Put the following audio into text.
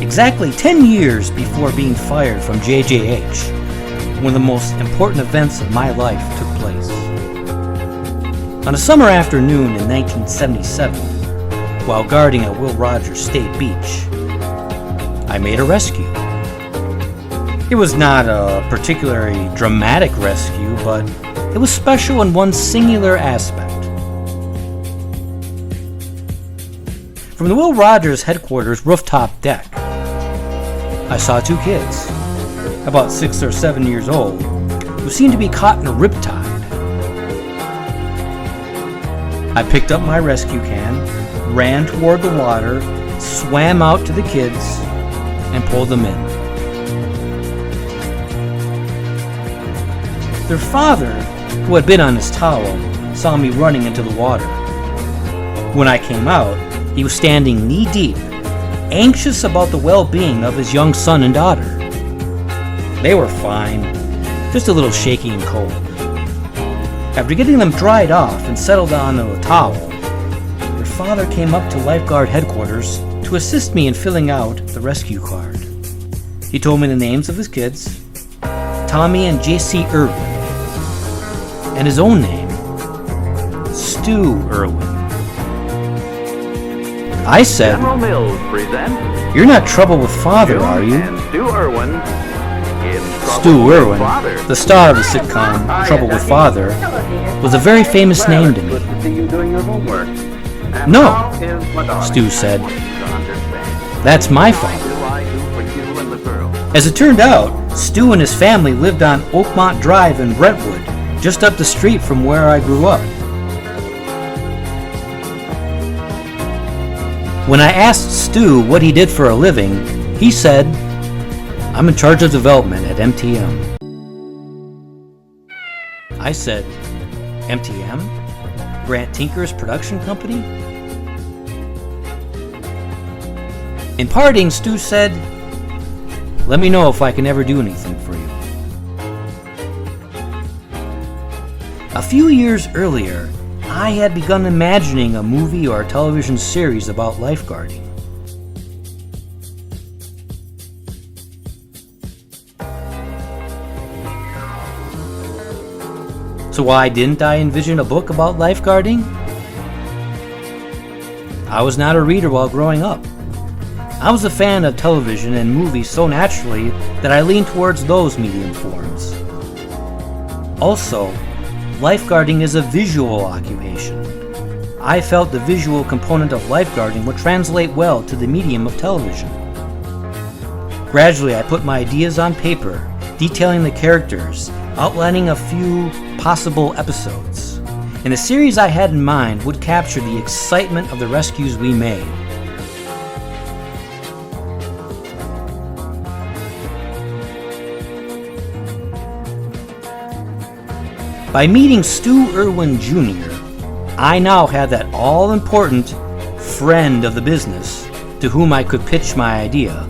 Exactly 10 years before being fired from JJH, one of the most important events of my life took place. On a summer afternoon in 1977, while guarding at Will Rogers State Beach, I made a rescue. It was not a particularly dramatic rescue, but it was special in one singular aspect. From the Will Rogers headquarters rooftop deck, I saw two kids, about 6 or 7 years old, who seemed to be caught in a riptide. I picked up my rescue can, ran toward the water, swam out to the kids, and pulled them in. Their father, who had been on his towel, saw me running into the water. When I came out, he was standing knee-deep, anxious about the well-being of his young son and daughter. They were fine, just a little shaky and cold. After getting them dried off and settled on a towel, their father came up to lifeguard headquarters to assist me in filling out the rescue card. He told me the names of his kids, Tommy and J.C. Irwin, and his own name, Stu Irwin. I said, General Mills presents "You're not Trouble with Father, are you?" And Stu Irwin in Stu Irwin, the star of the sitcom Trouble with Father, was a very famous name to me. No, Stu said. That's my father. As it turned out, Stu and his family lived on Oakmont Drive in Brentwood, just up the street from where I grew up. When I asked Stu what he did for a living, he said, "I'm in charge of development at MTM." I said, "MTM? Grant Tinker's production company?" In parting, Stu said, "Let me know if I can ever do anything for you." A few years earlier, I had begun imagining a movie or a television series about lifeguarding. So why didn't I envision a book about lifeguarding? I was not a reader while growing up. I was a fan of television and movies so naturally that I leaned towards those medium forms. Also, lifeguarding is a visual occupation. I felt the visual component of lifeguarding would translate well to the medium of television. Gradually, I put my ideas on paper, detailing the characters, outlining a few possible episodes. And the series I had in mind would capture the excitement of the rescues we made. By meeting Stu Irwin Jr., I now had that all-important friend of the business to whom I could pitch my idea